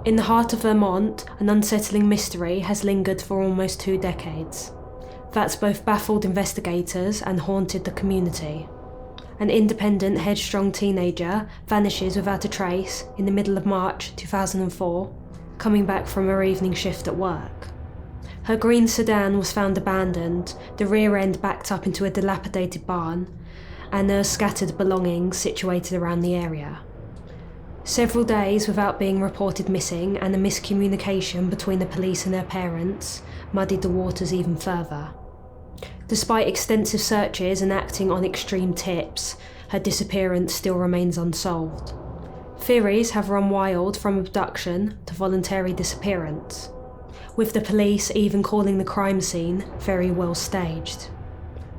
In the heart of Vermont, an unsettling mystery has lingered for almost 2 decades. That's both baffled investigators and haunted the community. An independent, headstrong teenager vanishes without a trace in the middle of March 2004, coming back from her evening shift at work. Her green sedan was found abandoned, the rear end backed up into a dilapidated barn, and there are scattered belongings situated around the area. Several days without being reported missing, and the miscommunication between the police and her parents muddied the waters even further. Despite extensive searches and acting on extreme tips, her disappearance still remains unsolved. Theories have run wild from abduction to voluntary disappearance, with the police even calling the crime scene very well staged.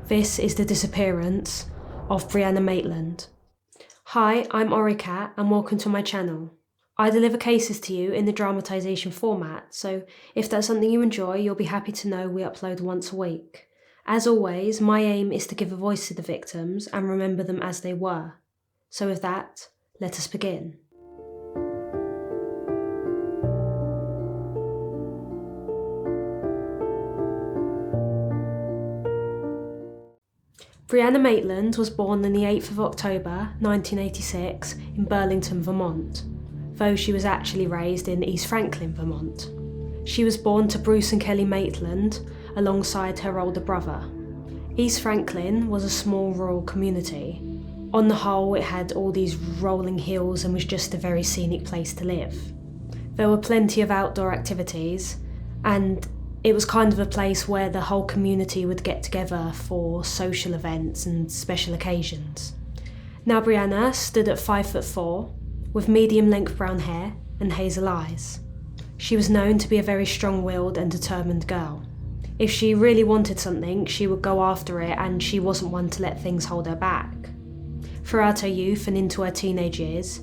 This is the disappearance of Brianna Maitland. Hi, I'm Oricat and welcome to my channel. I deliver cases to you in the dramatisation format, so if that's something you enjoy, you'll be happy to know we upload once a week. As always, my aim is to give a voice to the victims and remember them as they were. So with that, let us begin. Brianna Maitland was born on the 8th of October 1986 in Burlington, Vermont, though she was actually raised in East Franklin, Vermont. She was born to Bruce and Kelly Maitland alongside her older brother. East Franklin was a small rural community. On the whole, it had all these rolling hills and was just a very scenic place to live. There were plenty of outdoor activities, and it was kind of a place where the whole community would get together for social events and special occasions. Now Brianna stood at 5'4", with medium-length brown hair and hazel eyes. She was known to be a very strong-willed and determined girl. If she really wanted something, she would go after it, and she wasn't one to let things hold her back. Throughout her youth and into her teenage years,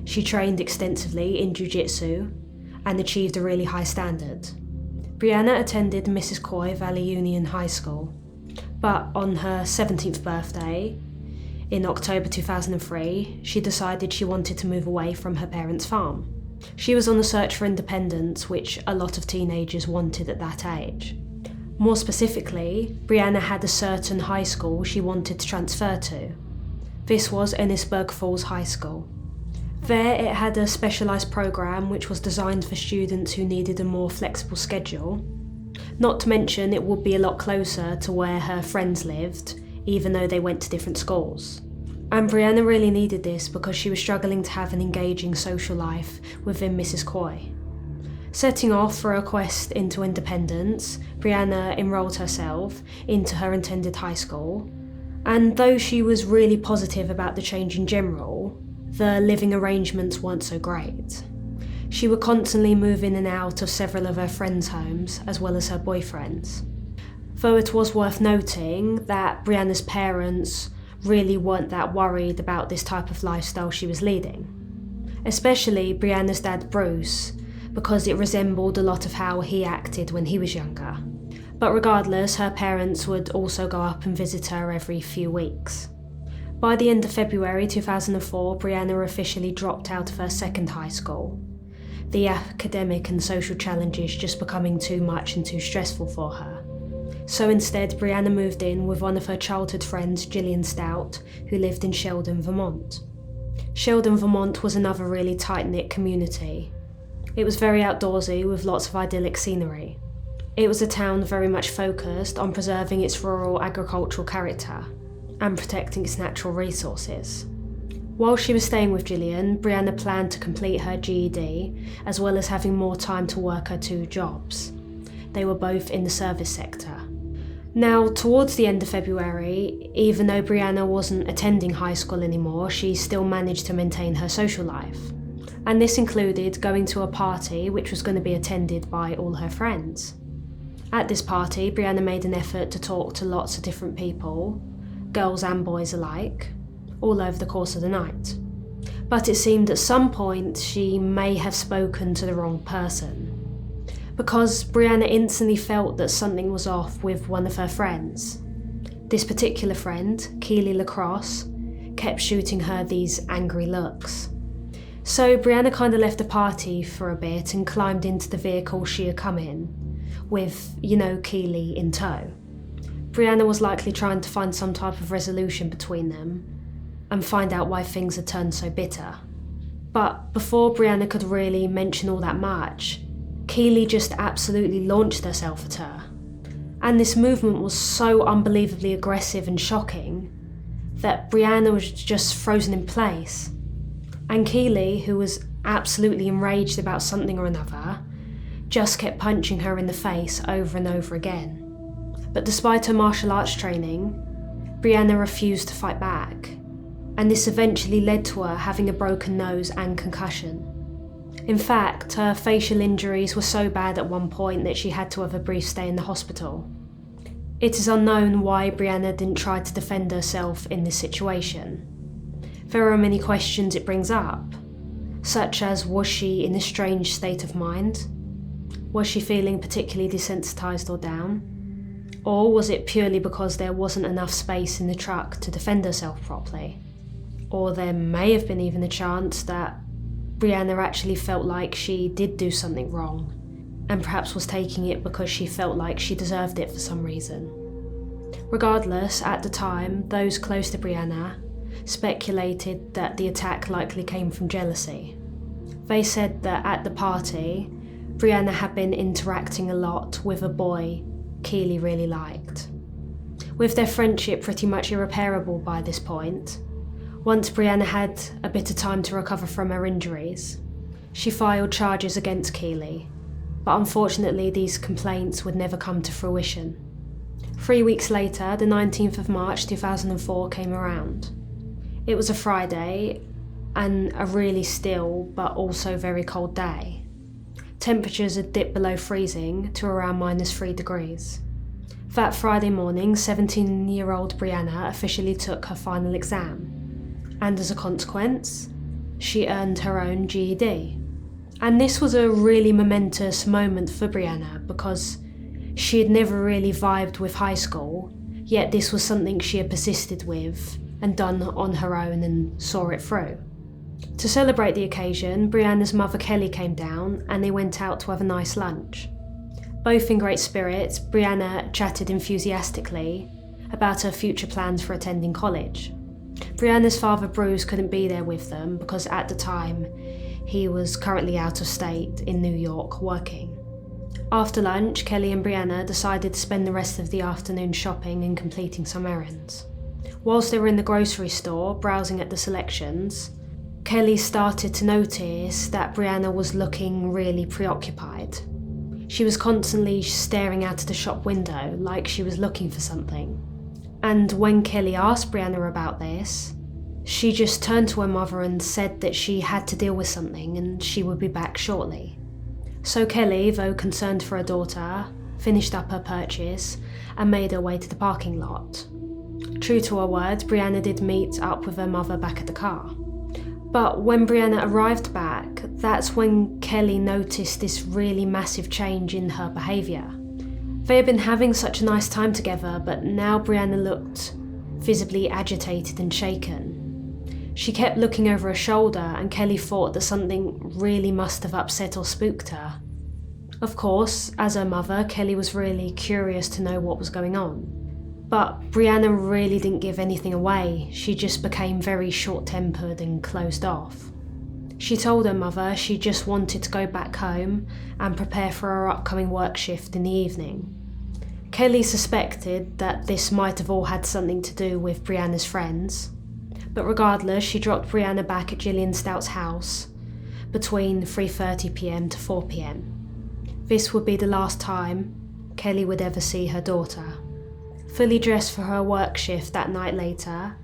she trained extensively in jiu-jitsu and achieved a really high standard. Brianna attended Mrs. Coy Valley Union High School, but on her 17th birthday, in October 2003, she decided she wanted to move away from her parents' farm. She was on the search for independence, which a lot of teenagers wanted at that age. More specifically, Brianna had a certain high school she wanted to transfer to. This was Ennisburg Falls High School. There it had a specialised programme which was designed for students who needed a more flexible schedule. Not to mention it would be a lot closer to where her friends lived, even though they went to different schools. And Brianna really needed this because she was struggling to have an engaging social life within Mrs. Coy. Setting off for a quest into independence, Brianna enrolled herself into her intended high school, and though she was really positive about the change in general, the living arrangements weren't so great. She would constantly move in and out of several of her friends' homes, as well as her boyfriends. Though it was worth noting that Brianna's parents really weren't that worried about this type of lifestyle she was leading. Especially Brianna's dad Bruce, because it resembled a lot of how he acted when he was younger. But regardless, her parents would also go up and visit her every few weeks. By the end of February 2004, Brianna officially dropped out of her second high school, the academic and social challenges just becoming too much and too stressful for her. So instead, Brianna moved in with one of her childhood friends, Gillian Stout, who lived in Sheldon, Vermont. Sheldon, Vermont was another really tight-knit community. It was very outdoorsy with lots of idyllic scenery. It was a town very much focused on preserving its rural agricultural character and protecting its natural resources. While she was staying with Gillian, Brianna planned to complete her GED, as well as having more time to work her 2 jobs. They were both in the service sector. Now, towards the end of February, even though Brianna wasn't attending high school anymore, she still managed to maintain her social life. And this included going to a party which was going to be attended by all her friends. At this party, Brianna made an effort to talk to lots of different people, girls and boys alike, all over the course of the night. But it seemed at some point she may have spoken to the wrong person, because Brianna instantly felt that something was off with one of her friends. This particular friend, Keely Lacrosse, kept shooting her these angry looks. So Brianna kind of left the party for a bit and climbed into the vehicle she had come in, with, Keely in tow. Brianna was likely trying to find some type of resolution between them and find out why things had turned so bitter. But before Brianna could really mention all that much, Keely just absolutely launched herself at her. And this movement was so unbelievably aggressive and shocking that Brianna was just frozen in place. And Keely, who was absolutely enraged about something or another, just kept punching her in the face over and over again. But despite her martial arts training, Brianna refused to fight back, and this eventually led to her having a broken nose and concussion. In fact, her facial injuries were so bad at one point that she had to have a brief stay in the hospital. It is unknown why Brianna didn't try to defend herself in this situation. There are many questions it brings up, such as, was she in a strange state of mind? Was she feeling particularly desensitized or down? Or was it purely because there wasn't enough space in the truck to defend herself properly? Or there may have been even a chance that Brianna actually felt like she did do something wrong, and perhaps was taking it because she felt like she deserved it for some reason. Regardless, at the time, those close to Brianna speculated that the attack likely came from jealousy. They said that at the party, Brianna had been interacting a lot with a boy Keely really liked. With their friendship pretty much irreparable by this point, once Brianna had a bit of time to recover from her injuries, she filed charges against Keely, but unfortunately these complaints would never come to fruition. 3 weeks later, the 19th of March 2004 came around. It was a Friday and a really still but also very cold day. Temperatures had dipped below freezing to around -3 degrees. That Friday morning, 17-year-old Brianna officially took her final exam, and as a consequence, she earned her own GED. And this was a really momentous moment for Brianna because she had never really vibed with high school, yet this was something she had persisted with and done on her own and saw it through. To celebrate the occasion, Brianna's mother Kelly came down and they went out to have a nice lunch. Both in great spirits, Brianna chatted enthusiastically about her future plans for attending college. Brianna's father Bruce couldn't be there with them because at the time he was currently out of state in New York working. After lunch, Kelly and Brianna decided to spend the rest of the afternoon shopping and completing some errands. Whilst they were in the grocery store browsing at the selections, Kelly started to notice that Brianna was looking really preoccupied. She was constantly staring out of the shop window like she was looking for something. And when Kelly asked Brianna about this, she just turned to her mother and said that she had to deal with something and she would be back shortly. So Kelly, though concerned for her daughter, finished up her purchase and made her way to the parking lot. True to her word, Brianna did meet up with her mother back at the car. But when Brianna arrived back, that's when Kelly noticed this really massive change in her behaviour. They had been having such a nice time together, but now Brianna looked visibly agitated and shaken. She kept looking over her shoulder and Kelly thought that something really must have upset or spooked her. Of course, as her mother, Kelly was really curious to know what was going on. But Brianna really didn't give anything away. She just became very short-tempered and closed off. She told her mother she just wanted to go back home and prepare for her upcoming work shift in the evening. Kelly suspected that this might have all had something to do with Brianna's friends, but regardless, she dropped Brianna back at Gillian Stout's house between 3:30 p.m. to 4 p.m. This would be the last time Kelly would ever see her daughter. Fully dressed for her work shift that night later,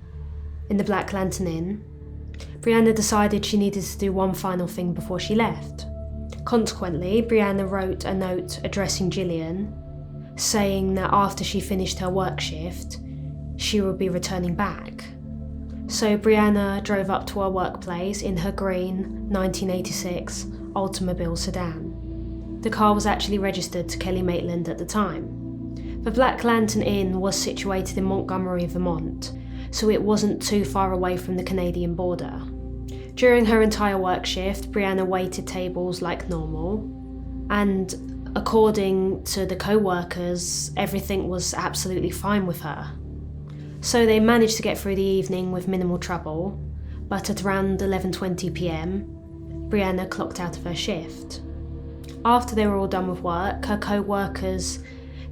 in the Black Lantern Inn, Brianna decided she needed to do one final thing before she left. Consequently, Brianna wrote a note addressing Gillian, saying that after she finished her work shift, she would be returning back. So Brianna drove up to her workplace in her green 1986 Oldsmobile sedan. The car was actually registered to Kelly Maitland at the time. The Black Lantern Inn was situated in Montgomery, Vermont, so it wasn't too far away from the Canadian border. During her entire work shift, Brianna waited tables like normal, and according to the co-workers, everything was absolutely fine with her. So they managed to get through the evening with minimal trouble, but at around 11:20 p.m, Brianna clocked out of her shift. After they were all done with work, her co-workers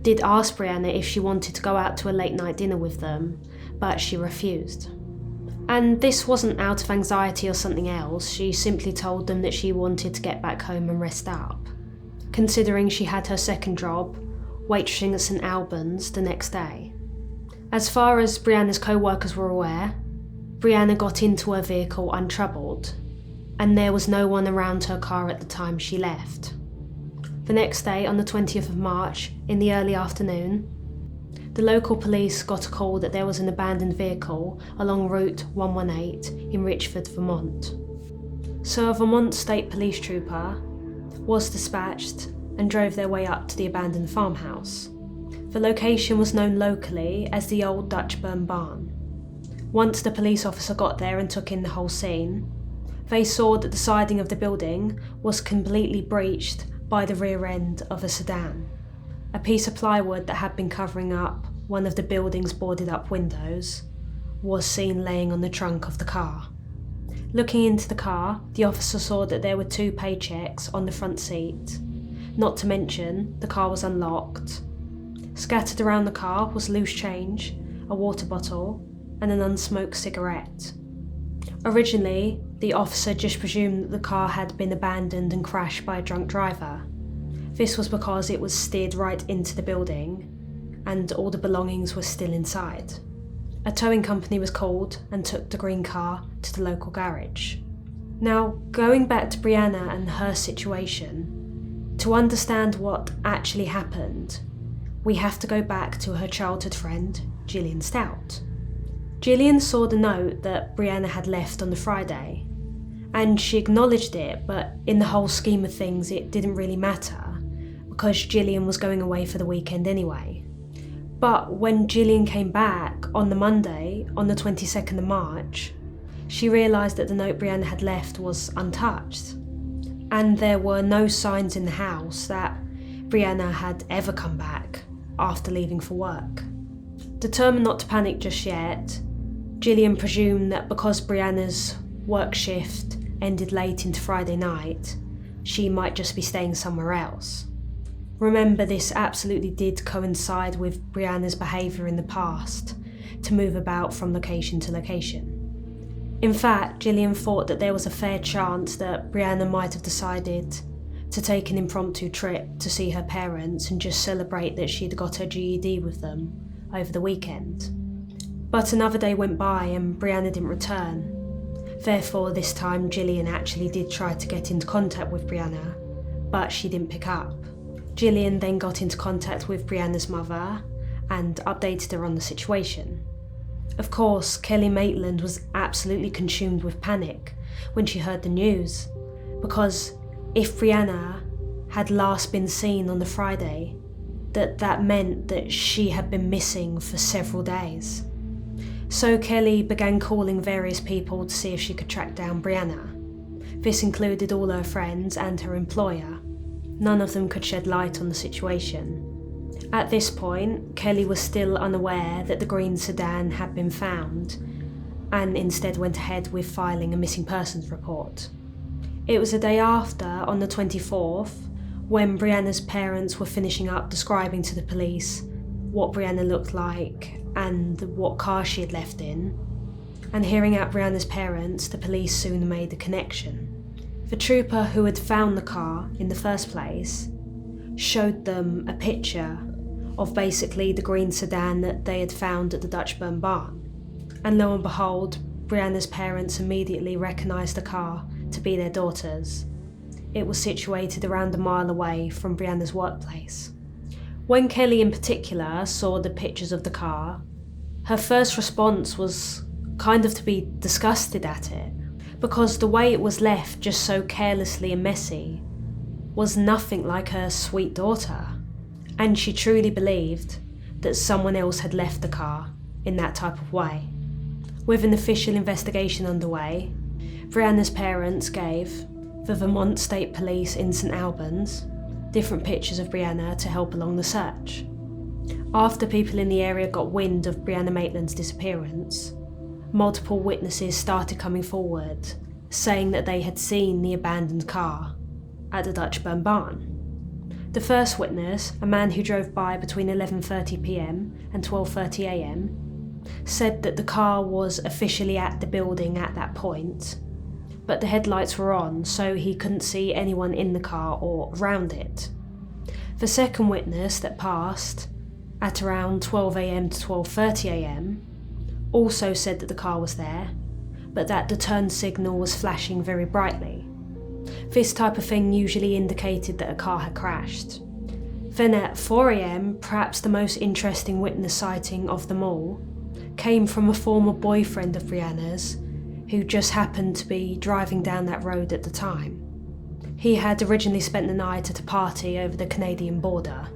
did ask Brianna if she wanted to go out to a late night dinner with them, but she refused. And this wasn't out of anxiety or something else, she simply told them that she wanted to get back home and rest up, considering she had her second job, waitressing at St Albans, the next day. As far as Brianna's co-workers were aware, Brianna got into her vehicle untroubled, and there was no one around her car at the time she left. The next day, on the 20th of March, in the early afternoon, the local police got a call that there was an abandoned vehicle along Route 118 in Richford, Vermont. So a Vermont State Police trooper was dispatched and drove their way up to the abandoned farmhouse. The location was known locally as the Old Dutch Burn Barn. Once the police officer got there and took in the whole scene, they saw that the siding of the building was completely breached by the rear end of a sedan. A piece of plywood that had been covering up one of the building's boarded up windows was seen laying on the trunk of the car. Looking into the car, the officer saw that there were 2 paychecks on the front seat. Not to mention, the car was unlocked. Scattered around the car was loose change, a water bottle, and an unsmoked cigarette. Originally, the officer just presumed that the car had been abandoned and crashed by a drunk driver. This was because it was steered right into the building, and all the belongings were still inside. A towing company was called and took the green car to the local garage. Now, going back to Brianna and her situation, to understand what actually happened, we have to go back to her childhood friend, Gillian Stout. Gillian saw the note that Brianna had left on the Friday, and she acknowledged it, but in the whole scheme of things it didn't really matter, because Gillian was going away for the weekend anyway. But when Gillian came back on the Monday, on the 22nd of March, she realised that the note Brianna had left was untouched, and there were no signs in the house that Brianna had ever come back after leaving for work. Determined not to panic just yet, Gillian presumed that because Brianna's work shift ended late into Friday night, she might just be staying somewhere else. Remember, this absolutely did coincide with Brianna's behaviour in the past, to move about from location to location. In fact, Gillian thought that there was a fair chance that Brianna might have decided to take an impromptu trip to see her parents and just celebrate that she'd got her GED with them over the weekend. But another day went by and Brianna didn't return. Therefore, this time Gillian actually did try to get into contact with Brianna, but she didn't pick up. Gillian then got into contact with Brianna's mother and updated her on the situation. Of course, Kelly Maitland was absolutely consumed with panic when she heard the news, because if Brianna had last been seen on the Friday, that meant that she had been missing for several days. So Kelly began calling various people to see if she could track down Brianna. This included all her friends and her employer. None of them could shed light on the situation. At this point, Kelly was still unaware that the green sedan had been found, and instead went ahead with filing a missing persons report. It was a day after, on the 24th, when Brianna's parents were finishing up describing to the police what Brianna looked like and what car she had left in, and hearing out Brianna's parents, the police soon made a connection. The trooper who had found the car in the first place showed them a picture of basically the green sedan that they had found at the Dutch Burn Barn. And lo and behold, Brianna's parents immediately recognised the car to be their daughter's. It was situated around a mile away from Brianna's workplace. When Kelly in particular saw the pictures of the car, her first response was kind of to be disgusted at it, because the way it was left just so carelessly and messy was nothing like her sweet daughter, and she truly believed that someone else had left the car in that type of way. With an official investigation underway, Brianna's parents gave the Vermont State Police in St Albans different pictures of Brianna to help along the search. After people in the area got wind of Brianna Maitland's disappearance, multiple witnesses started coming forward, saying that they had seen the abandoned car at the Dutchburn barn. The first witness, a man who drove by between 11:30 p.m. and 12:30 a.m, said that the car was officially at the building at that point, but the headlights were on, so he couldn't see anyone in the car or around it. The second witness that passed at around 12 a.m. to 12:30 a.m. also said that the car was there, but that the turn signal was flashing very brightly. This type of thing usually indicated that a car had crashed. Then at 4 a.m, perhaps the most interesting witness sighting of them all came from a former boyfriend of Brianna's who just happened to be driving down that road at the time. He had originally spent the night at a party over the Canadian border.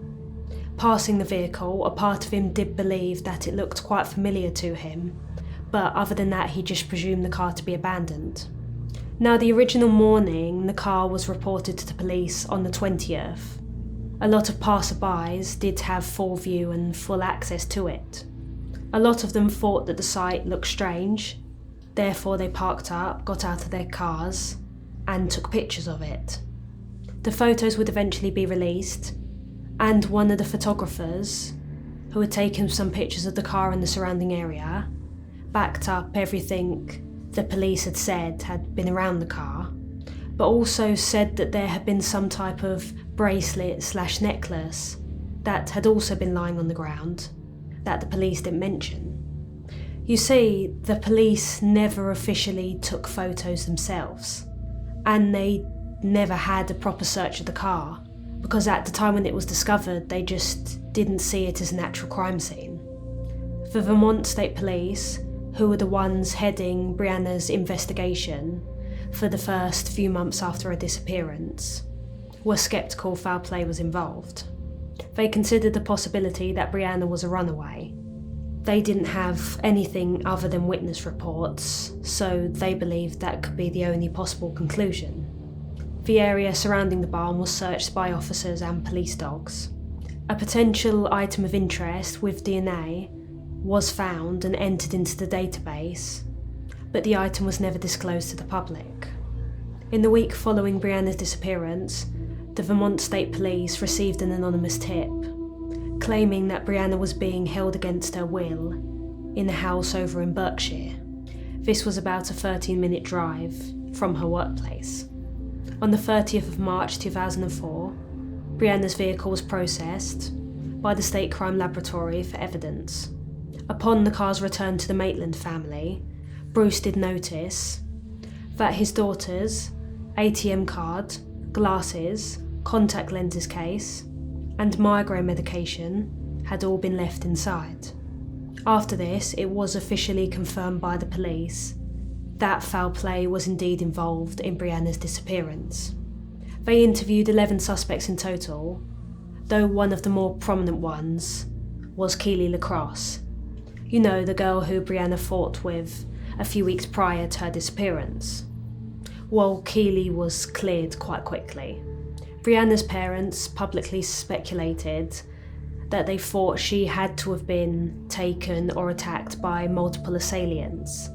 Passing the vehicle, a part of him did believe that it looked quite familiar to him, but other than that he just presumed the car to be abandoned. Now, the original morning the car was reported to the police on the 20th. A lot of passerbys did have full view and full access to it. A lot of them thought that the site looked strange, therefore they parked up, got out of their cars and took pictures of it. The photos would eventually be released, and one of the photographers, who had taken some pictures of the car and the surrounding area, backed up everything the police had said had been around the car, but also said that there had been some type of bracelet/necklace that had also been lying on the ground that the police didn't mention. You see, the police never officially took photos themselves, and they never had a proper search of the car, because at the time when it was discovered they just didn't see it as an actual crime scene. The Vermont State Police, who were the ones heading Brianna's investigation for the first few months after her disappearance, were sceptical foul play was involved. They considered the possibility that Brianna was a runaway. They didn't have anything other than witness reports, so they believed that could be the only possible conclusion. The area surrounding the barn was searched by officers and police dogs. A potential item of interest with DNA was found and entered into the database, but the item was never disclosed to the public. In the week following Brianna's disappearance, the Vermont State Police received an anonymous tip, claiming that Brianna was being held against her will in a house over in Berkshire. This was about a 13-minute drive from her workplace. On the 30th of March 2004, Brianna's vehicle was processed by the State Crime Laboratory for evidence. Upon the car's return to the Maitland family, Bruce did notice that his daughter's ATM card, glasses, contact lenses case, and migraine medication had all been left inside. After this, it was officially confirmed by the police that foul play was indeed involved in Brianna's disappearance. They interviewed 11 suspects in total, though one of the more prominent ones was Keely Lacrosse. You know, the girl who Brianna fought with a few weeks prior to her disappearance. Well, Keely was cleared quite quickly. Brianna's parents publicly speculated that they thought she had to have been taken or attacked by multiple assailants.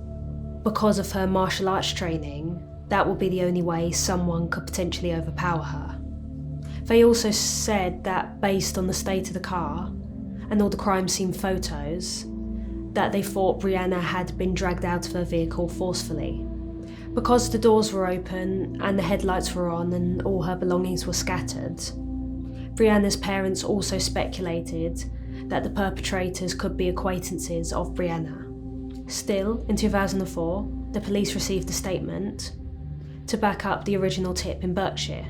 Because of her martial arts training, that would be the only way someone could potentially overpower her. They also said that based on the state of the car and all the crime scene photos, that they thought Brianna had been dragged out of her vehicle forcefully. Because the doors were open and the headlights were on and all her belongings were scattered, Brianna's parents also speculated that the perpetrators could be acquaintances of Brianna. Still, in 2004, the police received a statement to back up the original tip in Berkshire.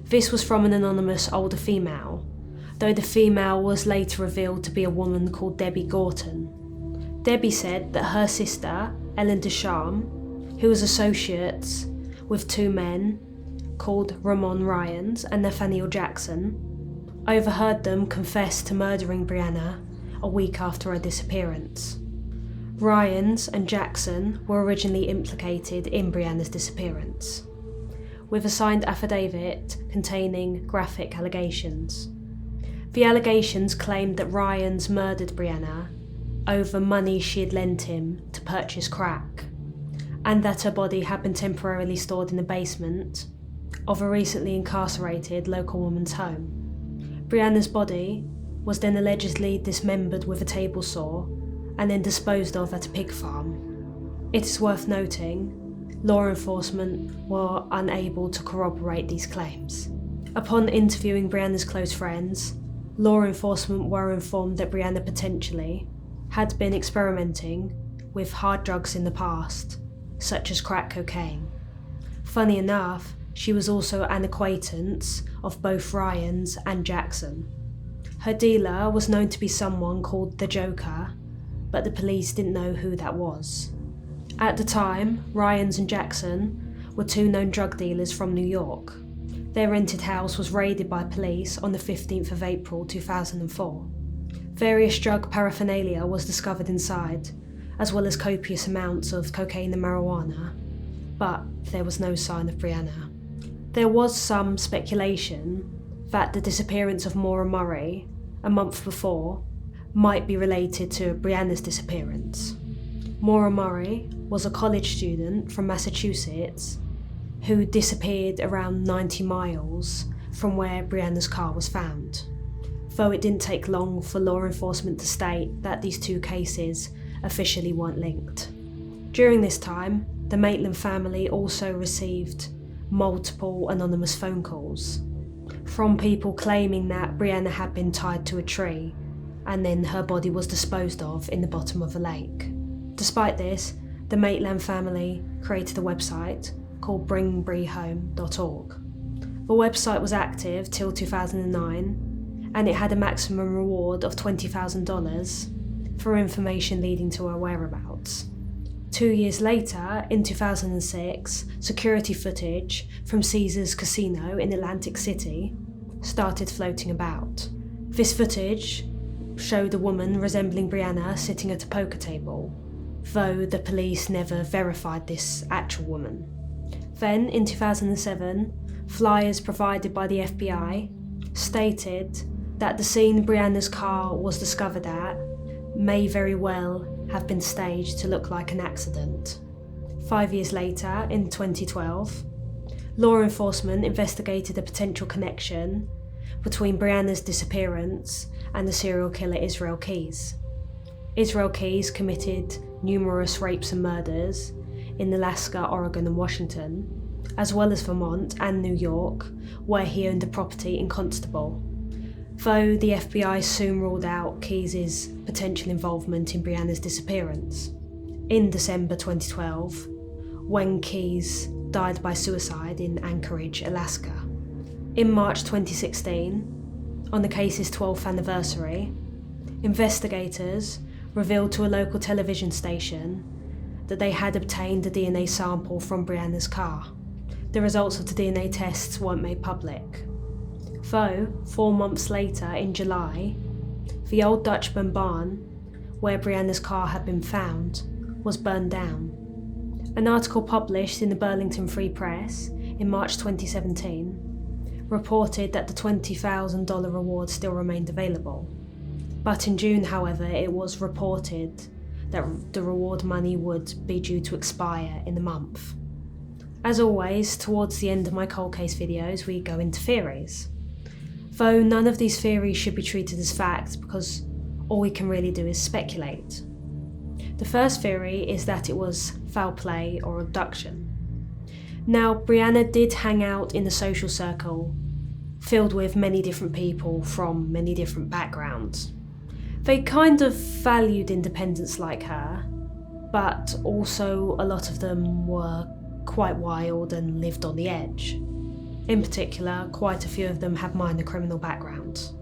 This was from an anonymous older female, though the female was later revealed to be a woman called Debbie Gorton. Debbie said that her sister, Ellen Deschamps, who was associates with two men called Ramon Ryans and Nathaniel Jackson, overheard them confess to murdering Brianna a week after her disappearance. Ryans and Jackson were originally implicated in Brianna's disappearance, with a signed affidavit containing graphic allegations. The allegations claimed that Ryans murdered Brianna over money she had lent him to purchase crack, and that her body had been temporarily stored in the basement of a recently incarcerated local woman's home. Brianna's body was then allegedly dismembered with a table saw and then disposed of at a pig farm. It is worth noting, law enforcement were unable to corroborate these claims. Upon interviewing Brianna's close friends, law enforcement were informed that Brianna potentially had been experimenting with hard drugs in the past, such as crack cocaine. Funny enough, she was also an acquaintance of both Ryans and Jackson. Her dealer was known to be someone called the Joker, but the police didn't know who that was. At the time, Ryans and Jackson were two known drug dealers from New York. Their rented house was raided by police on the 15th of April 2004. Various drug paraphernalia was discovered inside, as well as copious amounts of cocaine and marijuana, but there was no sign of Brianna. There was some speculation that the disappearance of Maura Murray, a month before, might be related to Brianna's disappearance. Maura Murray was a college student from Massachusetts who disappeared around 90 miles from where Brianna's car was found, though it didn't take long for law enforcement to state that these two cases officially weren't linked. During this time, the Maitland family also received multiple anonymous phone calls from people claiming that Brianna had been tied to a tree and then her body was disposed of in the bottom of a lake. Despite this, the Maitland family created a website called bringbriehome.org. The website was active till 2009, and it had a maximum reward of $20,000 for information leading to her whereabouts. 2 years later, in 2006, security footage from Caesars Casino in Atlantic City started floating about. This footage showed a woman resembling Brianna sitting at a poker table, though the police never verified this actual woman. Then, in 2007, flyers provided by the FBI stated that the scene Brianna's car was discovered at may very well have been staged to look like an accident. 5 years later, in 2012, law enforcement investigated a potential connection between Brianna's disappearance and the serial killer Israel Keyes. Israel Keyes committed numerous rapes and murders in Alaska, Oregon and Washington, as well as Vermont and New York, where he owned a property in Constable, though the FBI soon ruled out Keyes' potential involvement in Brianna's disappearance. In December 2012, when Keyes died by suicide in Anchorage, Alaska. In March 2016, on the case's 12th anniversary, investigators revealed to a local television station that they had obtained a DNA sample from Brianna's car. The results of the DNA tests weren't made public. Though, 4 months later, in July, the old Dutchman barn, where Brianna's car had been found, was burned down. An article published in the Burlington Free Press in March 2017 reported that the $20,000 reward still remained available. But in June, however, it was reported that the reward money would be due to expire in the month. As always, towards the end of my cold case videos, we go into theories. Though none of these theories should be treated as fact because all we can really do is speculate. The first theory is that it was foul play or abduction. Now, Brianna did hang out in a social circle filled with many different people from many different backgrounds. They kind of valued independence like her, but also a lot of them were quite wild and lived on the edge. In particular, quite a few of them had minor criminal backgrounds.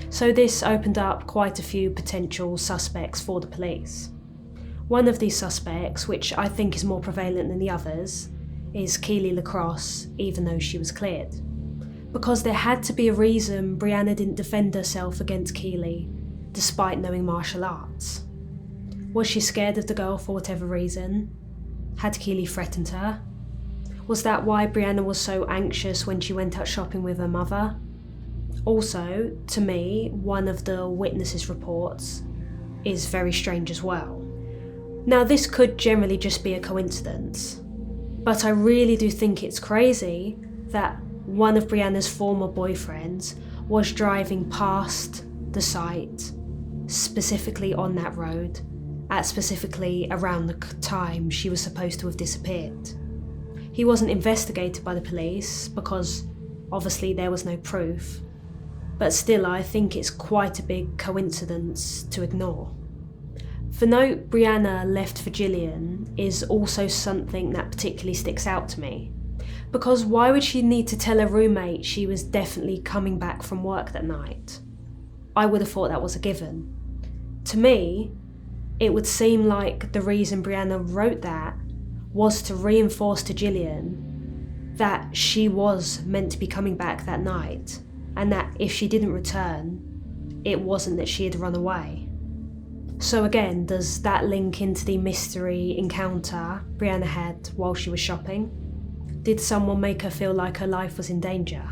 So this opened up quite a few potential suspects for the police. One of these suspects, which I think is more prevalent than the others, is Keely LaCrosse, even though she was cleared. Because there had to be a reason Brianna didn't defend herself against Keely, despite knowing martial arts. Was she scared of the girl for whatever reason? Had Keely threatened her? Was that why Brianna was so anxious when she went out shopping with her mother? Also, to me, one of the witnesses' reports is very strange as well. Now, this could generally just be a coincidence, but I really do think it's crazy that one of Brianna's former boyfriends was driving past the site, specifically on that road, at specifically around the time she was supposed to have disappeared. He wasn't investigated by the police because obviously there was no proof, but still I think it's quite a big coincidence to ignore. The note Brianna left for Gillian is also something that particularly sticks out to me, because why would she need to tell her roommate she was definitely coming back from work that night? I would have thought that was a given. To me, it would seem like the reason Brianna wrote that was to reinforce to Gillian that she was meant to be coming back that night, and that if she didn't return, it wasn't that she had run away. So again, does that link into the mystery encounter Brianna had while she was shopping? Did someone make her feel like her life was in danger?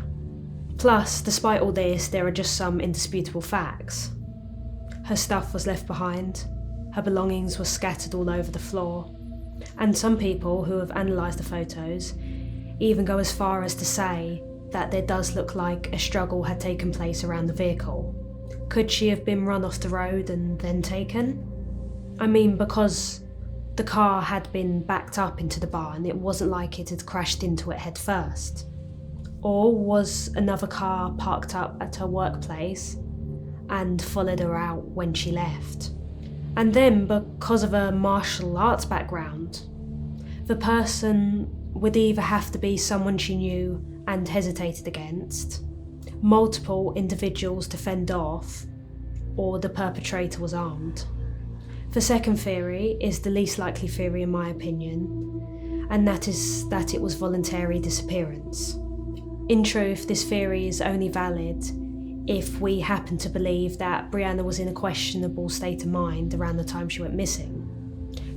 Plus, despite all this, there are just some indisputable facts. Her stuff was left behind, her belongings were scattered all over the floor, and some people who have analysed the photos even go as far as to say that there does look like a struggle had taken place around the vehicle. Could she have been run off the road and then taken? I mean, because the car had been backed up into the barn, it wasn't like it had crashed into it head first. Or was another car parked up at her workplace and followed her out when she left? And then, because of her martial arts background, the person would either have to be someone she knew and hesitated against, multiple individuals to fend off, or the perpetrator was armed. The second theory is the least likely theory in my opinion, and that is that it was voluntary disappearance. In truth, this theory is only valid if we happen to believe that Brianna was in a questionable state of mind around the time she went missing.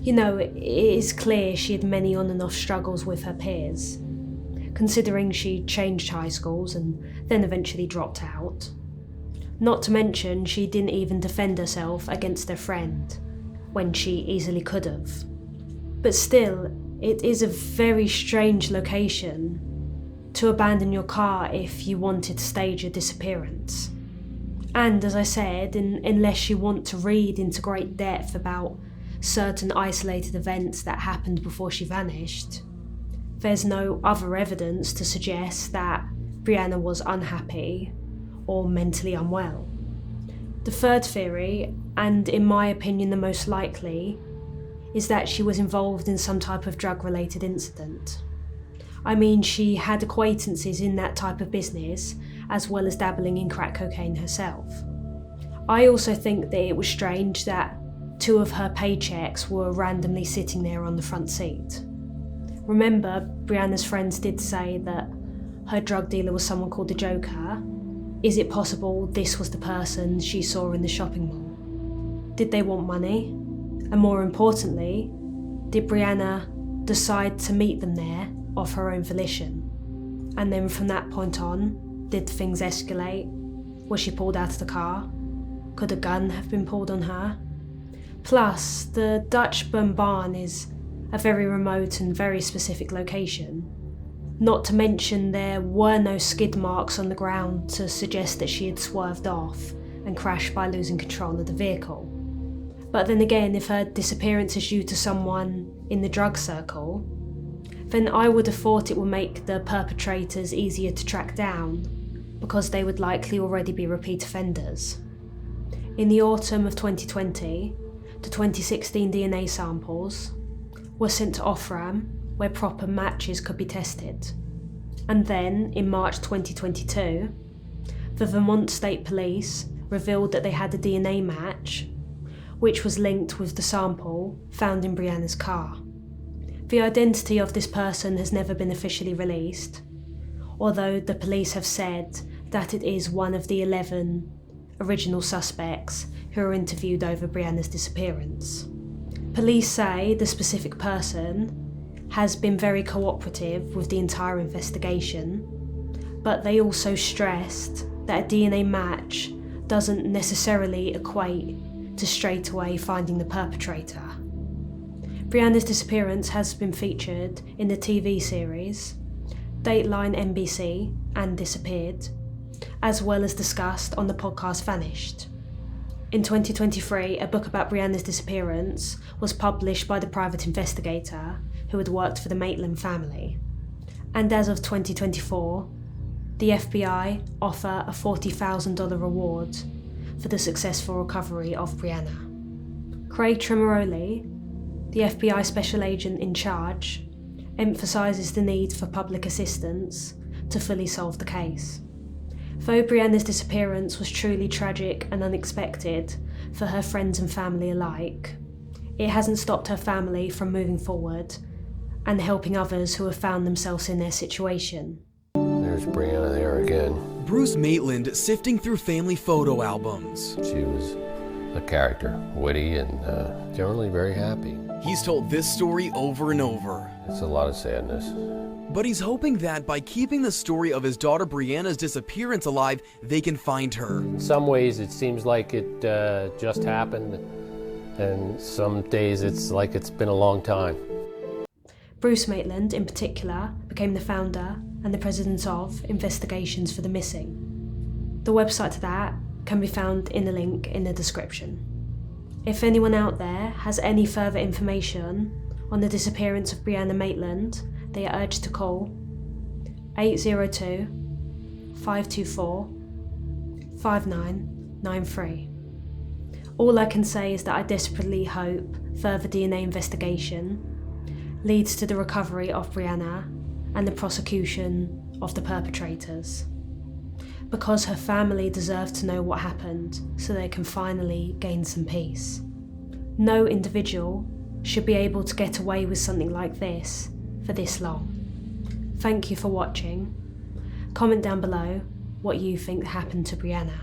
You know, it is clear she had many on and off struggles with her peers, considering she changed high schools and then eventually dropped out. Not to mention, she didn't even defend herself against her friend, when she easily could have. But still, it is a very strange location to abandon your car if you wanted to stage a disappearance. And as I said, unless you want to read into great depth about certain isolated events that happened before she vanished, there's no other evidence to suggest that Brianna was unhappy or mentally unwell. The third theory, and in my opinion the most likely, is that she was involved in some type of drug-related incident. I mean, she had acquaintances in that type of business, as well as dabbling in crack cocaine herself. I also think that it was strange that 2 of her paychecks were randomly sitting there on the front seat. Remember, Brianna's friends did say that her drug dealer was someone called the Joker. Is it possible this was the person she saw in the shopping mall? Did they want money? And more importantly, did Brianna decide to meet them there of her own volition? And then from that point on, did things escalate? Was she pulled out of the car? Could a gun have been pulled on her? Plus, the Dutchburn barn is a very remote and very specific location. Not to mention there were no skid marks on the ground to suggest that she had swerved off and crashed by losing control of the vehicle. But then again, if her disappearance is due to someone in the drug circle, then I would have thought it would make the perpetrators easier to track down, because they would likely already be repeat offenders. In the autumn of 2020, the 2016 DNA samples were sent to Othram, where proper matches could be tested. And then, in March 2022, the Vermont State Police revealed that they had a DNA match, which was linked with the sample found in Brianna's car. The identity of this person has never been officially released, although the police have said that it is one of the 11 original suspects who were interviewed over Brianna's disappearance. Police say the specific person has been very cooperative with the entire investigation, but they also stressed that a DNA match doesn't necessarily equate to straight away finding the perpetrator. Brianna's disappearance has been featured in the TV series Dateline NBC and Disappeared, as well as discussed on the podcast Vanished. In 2023, a book about Brianna's disappearance was published by the private investigator who had worked for the Maitland family. And as of 2024, the FBI offer a $40,000 reward for the successful recovery of Brianna. Craig Tremoroli, the FBI special agent in charge, emphasises the need for public assistance to fully solve the case. Though Brianna's disappearance was truly tragic and unexpected for her friends and family alike, it hasn't stopped her family from moving forward and helping others who have found themselves in their situation. There's Brianna there again. Bruce Maitland sifting through family photo albums. She was a character, witty and generally very happy. He's told this story over and over. It's a lot of sadness. But he's hoping that by keeping the story of his daughter Brianna's disappearance alive, they can find her. In some ways it seems like it just happened, and some days it's like it's been a long time. Bruce Maitland, in particular, became the founder and the president of Investigations for the Missing. The website to that can be found in the link in the description. If anyone out there has any further information on the disappearance of Brianna Maitland, they are urged to call 802-524-5993. All I can say is that I desperately hope further DNA investigation leads to the recovery of Brianna and the prosecution of the perpetrators, because her family deserve to know what happened so they can finally gain some peace. No individual should be able to get away with something like this for this long. Thank you for watching. Comment down below what you think happened to Brianna.